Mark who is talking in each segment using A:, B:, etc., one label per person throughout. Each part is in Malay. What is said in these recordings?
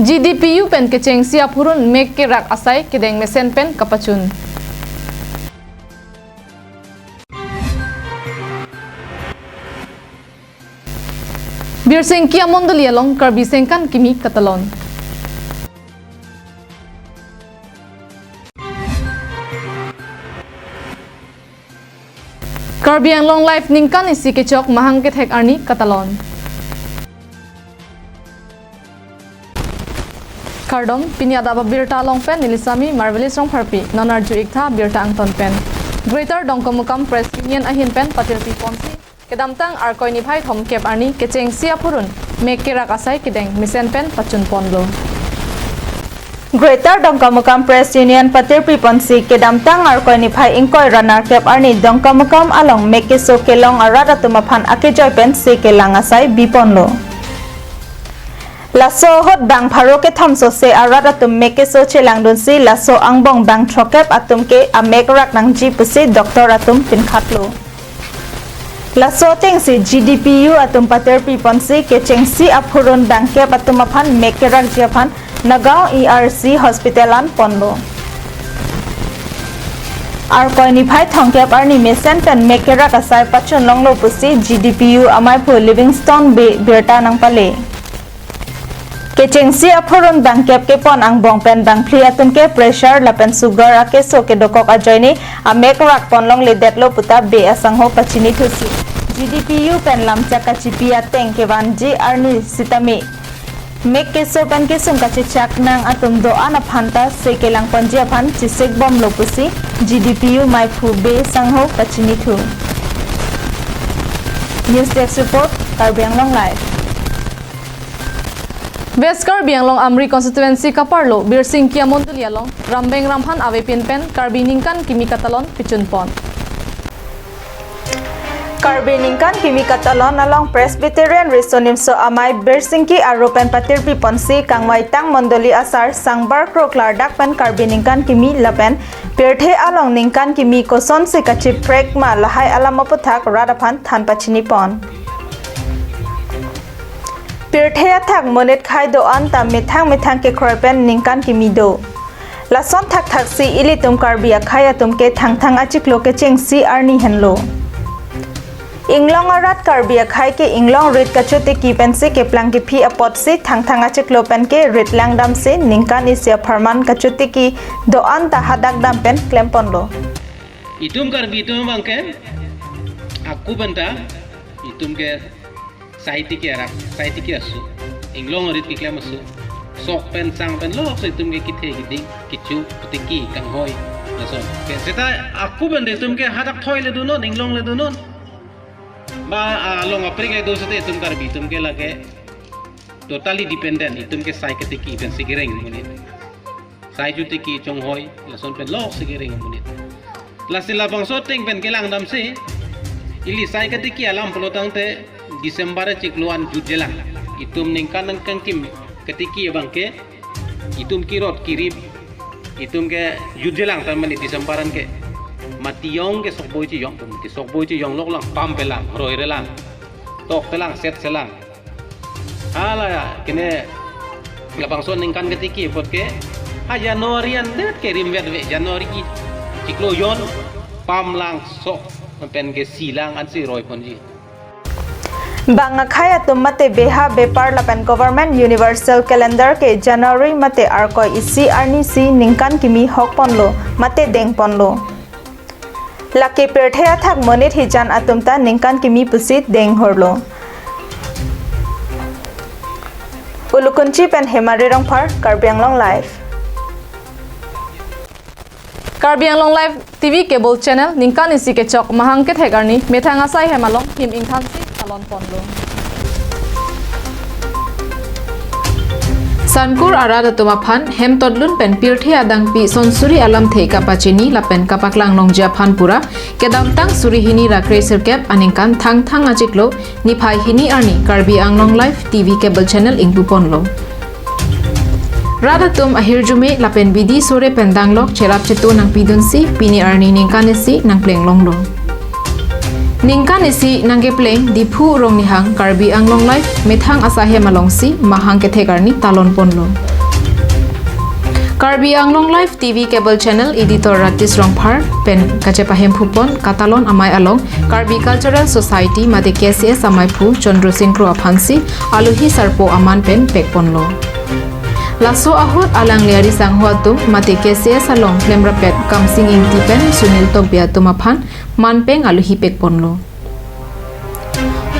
A: GDPU pen keceng siap hurun mek ke rak asai kedeng mesen pen kapacun. Bir sengkia mondolia long karbi sengkan kimi katalon. Karbi ang long life ningkan isi kecok mahang ke thek arni katalon. Kardom pini Adap Abirta long pen nilisami marvelous rong parpi nonarju iktha birta angton pen. Greater Dongkomukam Press Union ahin pen patirpi ponsi kedamtang arkoi ni bhai thom kep arni kecheng sia purun mek ke rak asai kedeng misen pen pachun ponlo.
B: Greater Dongkomukam Press Union patirpi ponsi kedamtang arkoi ni bhai ingkoi ranar kep arni Dongkomukam along mek ke so kelong arada tumaphan akejoy pen se kelang asai biponlo. Laso hot bang pharo ke thom so se arada tum mek ke so chelang dun si laso angbong bang thokep atum ke amek rak nang ji pusi doktor atum pin khatlo. Laso teng si GDPU atum patirpi ponsi ke chengsi aphurun bang ke atum aphan mek ke rak japhan Nagaon ERC Hospitalan ponlo. Arkoi ni bhai thongkep arni mesen pen mek ke rak asai pachun longlo pusi GDPU amai phu Livingstone Birta nang pale. Kecheng si aphurun bang kep ke pon ang bong pen bang phli atum ke pressure lapen sugar ake so ke dokok ajoini amek rak ponlong le detlo puta be asang ho pachini thusi GDPU pen lamcha kachipi ateng ke wanji arni sitami mek ke so pen ke sum kachi chak nang atum do ana phanta se ke lang panji aphan chisek bom lo pusi GDPU mai phu be sang ho pachini thu. News Desk Report Karbiang Long Live.
A: Beskar bianglong Amri constituency kaparlo bir singkia mondolia long rambeng ramphan ave pin pen karbi ningkan kimi katalon pichun pon.
B: Karbi ningkan kimi katalon along Presbyterian Resonim so amai bersingki aropen patirpi ponsi kangwai tang mondoli asar sangbar kroklar dak pen karbi ningkan kimi lapen pirthe along ningkan kimi koson se kachi prek ma lahai alamaputhak radaphan than pachini pon. Pirthea thak monet khai do an ta methang ke khorpen ningkan kimi do lason thak si ilitum karbia khaya tumke thang achiklo ke chengsi arni henlo inglong arat karbia khai ke inglong rit kachote ki pense ke plang ke phi apot si thang achiklo pen ke rit langdam se ningkan isia pharman kachote ki do an ta hadak dam pen klempon lo
C: itum karbi tum bangke aku benta itum ke साहित्य के असु इंग्लोंग रित के क्लेम असु sok pen sang pen lo so itum ke kithe giding kichu putiki kanghoy lason ke seta aku bende itum ke hadak thoi le dunon inglong le dunon ba long aprik do sete itum karbi itum ke lage totally dependent itum ke sai ketiki pen sigireng munit sai jutiki chonghoy lason pen lo sigireng munit lasila bangso ting pen kelang dam se ili sai ketiki alam pelotang te Desember cikluan jujelang itum ningkan nangkang kim ketiki bangke itum kirot kirip itum ke jujelang taman Desemberan ke matiyong ke sokboy ci yong lok lang pam pelang roi relang tok pelang set selang ala kene labang son ningkan ketiki pot ke ha Januarian det ke rimwet we Januari ciklo yon pam lang sok pen ke silang an si roi ponji
B: Banga khaya tum mate beha bepar lapan government universal calendar ke January mate arkoi isi arni si ningkan kimi hok ponlo mate deng ponlo lake perthea thak monit hijan atumta ningkan kimi pusit deng horlo ulukunchi pen hemari rongphar Karbiang Long Live
A: Karbiang Long Live TV cable channel ningkan isi ke chok mahang ke thegarni methanga sai hemalong him ingthan si talon ponlo Sankur arada tumaphan hem todlun pen pirthe adang pi sonsuri alam thei kapachini lapen kapaklang nongja phan pura kedamtang suri hini rakre sirkep aningkan thang achiklo niphai hini arni Karbiang Long Live TV cable channel ingpu ponlo Radatum ahirjume lapen bidi sore pendanglok cherap chetu nang pidunsi pini arni ningkanesi nang plenglonglo Ningkanesi nangge pleng diphu rong nihang Karbiang Long Live methang asahe malongsi mahang kethegarni talon ponlo Karbi Anglong Live TV cable channel editor Ratis Rongphar pen kachepahem phupon katalon amai along Karbi Cultural Society mate KCS amai phu Chandra Singkro aphansi aluhi sarpo aman pen pekponlo Laso ahut alang liari sanghua tum mate KCS along Klemrapet Kamsing Ingti pen Sunil Tobia tumaphan manpeng aluhi pekponlo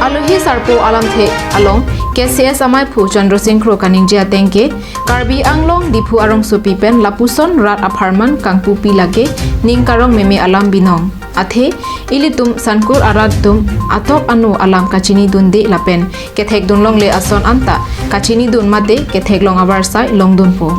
A: Aluhi sarpo alam the along KCS amai phu Chandra Singkro kaningja tengke Karbi Anglong diphu arong supi pen lapuson rat aparman kangpu pi lage ning karong meme alam binong athe ilitum sankur aratum atop anu alam kachini dundi lapen kethek dunlong le ason anta kachini dun mate kethek long abar sai long dun po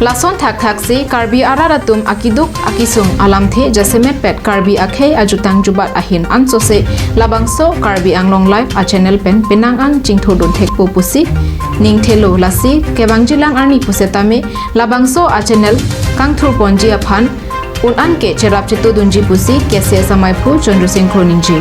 A: Lason thak thak se Karbi araratum akiduk akisung alam the jasemet pet Karbi akhe ajutang jubat ahin anso se labangso Karbi Anglong Live a channel pen penang an chingthodun thekpo pusi ning thelo lasi kebangjilang arni pusetame labangso a channel kangthur ponji aphan un an ke cherap chitu dunji pusi kese samai phu Chandra Singkro ningji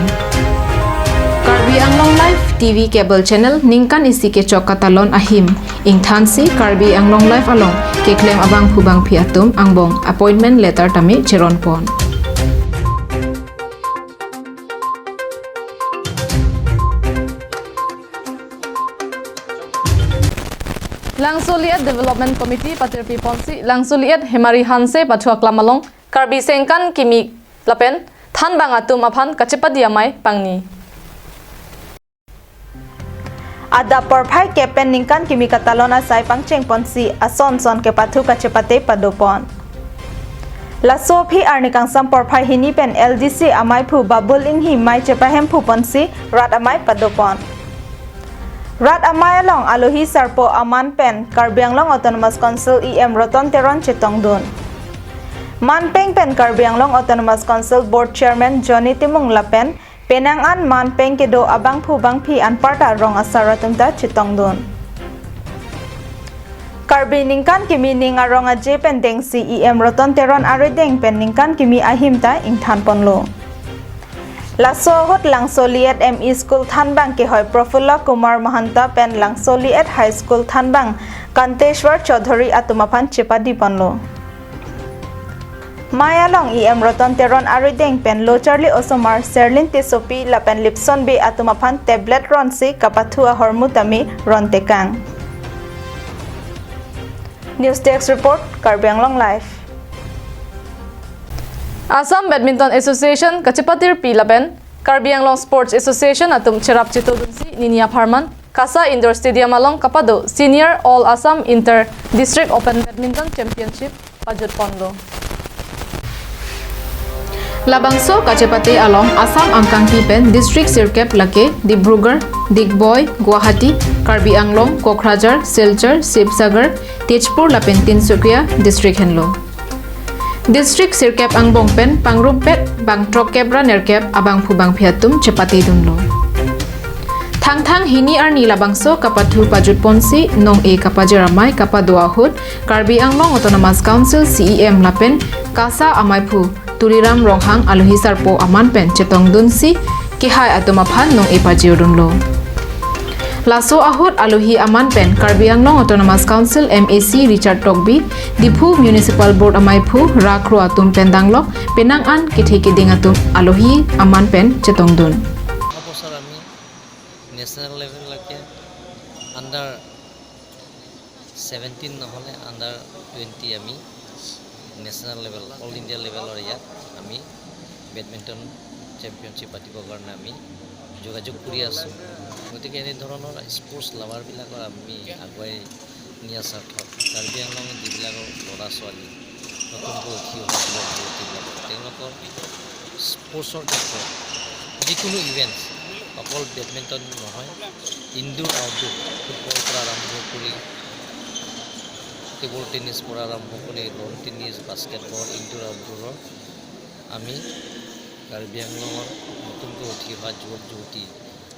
A: Karbi Anglong Live TV cable channel ningkan isi ke chokatalon ahim ingthansi Karbi Anglong Live along ke claim abang phubang phiatum angbong appointment letter tame cheron pon Langsoliat Development Committee Patirpi Ponsi Langsoliat Hemari Hanse Pathuak Lamalong Karbi Sengkan Kimi Lapen Than Bangatum Aphan Kachepadiamai Pangni
B: Adap Abirta kepen ningkan kimi katalona sai pangcheng ponsi ason son ke pathu kachepate padopon Laso phi arnikang sam Abirta hini pen LDC amai phu babul inghi mai chepahem phu ponsi rat amai padopon Rat amai along aluhi sarpo aman pen Karbi Anglong Autonomous Council EM Roton Teron Chitongdun Manpeng pen Karbi Anglong Autonomous Council Board Chairman Johnny Timung Lapen Penangan manpeng kedo abang phu bang phi an parta rong asara tumta chitongdun Karbi ningkan kimi ning arong a je pen deng CEM roton teron aredeng pen ningkan kimi ahimta ingthan ponlo Laso hot Langsoliat ME School Thanbang ke hoy Profula Kumar Mahanta pen Langsoliat High School Thanbang Kanteshwar Chaudhary atumaphan chepadi ponlo Maya long EM roton teron arideng pen lo Charlie Osomar Serlin Tesopi lapen Lipson be atumaphan tablet ron si kapathua hormutami ron tekang News Desk Report Karbi Anglong Live
A: Assam Badminton Association Kachepatir Pilaben Karbi Anglong Sports Association atum cherap chitodunsi Ninia Pharman Kasa Indoor Stadium along Kapado Senior All Assam Inter District Open Badminton Championship Pajut Ponlo Labangso Kachepate along Assam Angkang Tipen District Sirkep Lake Dibrugarh Digboy Guwahati Karbi Anglong Kokrajhar Silchar Sibsagar Tejpur Lapen Tinsukia District Henlo District Sirkep Angbong Pen Pangrumpet Bangtrok Kebra Nerkep Abang Phubang Phiatum Chepate Dunlo Thang hini arni labangso kapathu pajut ponsi nong e kapajeramai kapadoahut Karbi Anglong Autonomous Council CEM Lapen Kasa Amaipu Turiram Ronghang aluhi sarpo aman pen chetong dunsi kihai atumaphan nong e pajiurunlo Laso ahut aluhi aman pen Karbi Anglong Autonomous Council MAC Richard Togbi Diphu Municipal Board amaipu rakro atum pendanglok penang an kithikiding atum aluhi aman pen chetong dun
D: National level lake under 17 নহলে under 20 আমি national level all India level or ya আমি badminton championship পাতিবৰ কাৰণে আমি যোগাযোগ কৰি আছো গতিকে এই ধৰণৰ স্পোর্টস লাভাৰ বিলাকৰ আমি আগুৱাই নিয়া স্বাৰ্থত কাৰ্বি আংলং যিবিলাকৰ ল'ৰা ছোৱালী নতুনকৈ উঠি অহা তেওঁলোকৰ স্পোর্টছৰ ক্ষেত্ৰত যিকোনো ইভেন্ট অকল বেডমিণ্টন নহয় ইনডোৰ আউটডোৰ ফুটবল পৰা আৰম্ভ কৰি টেবল টেনিছ পৰা আৰম্ভ কৰি লন টেনিছ বাস্কেটবল ইনডোৰ আউটডোৰৰ আমি কাৰ্বি আংলঙৰ নতুনকৈ উঠি অহা যুৱক যুৱতী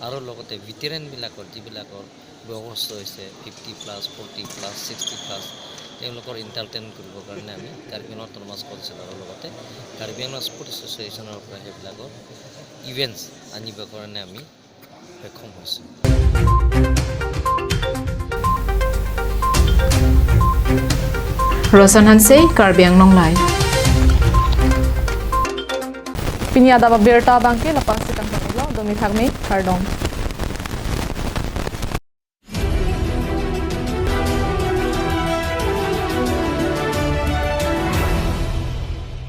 D: আৰু লগতে ভেটেৰানবিলাকৰ যিবিলাকৰ বয়স হৈছে 50+, 40+, 60+, তেওঁলোকৰ এণ্টাৰটেইন কৰিবৰ কাৰণে আমি কাৰ্বি আংলং অটোনমাছ কাউন্সিলৰ লগতে কাৰ্বি আংলং স্পৰ্টছ এছ'চিয়েশ্যনৰ পৰা সেইবিলাকৰ ইভেন্টছ আনিবৰ কাৰণে আমি সক্ষম হৈছোঁ
A: Rosan Hanse, Karbi Anglonglai. Pinya Adap Abirta bangke lapang sitang paglaw, Domi Thagme, Kardom.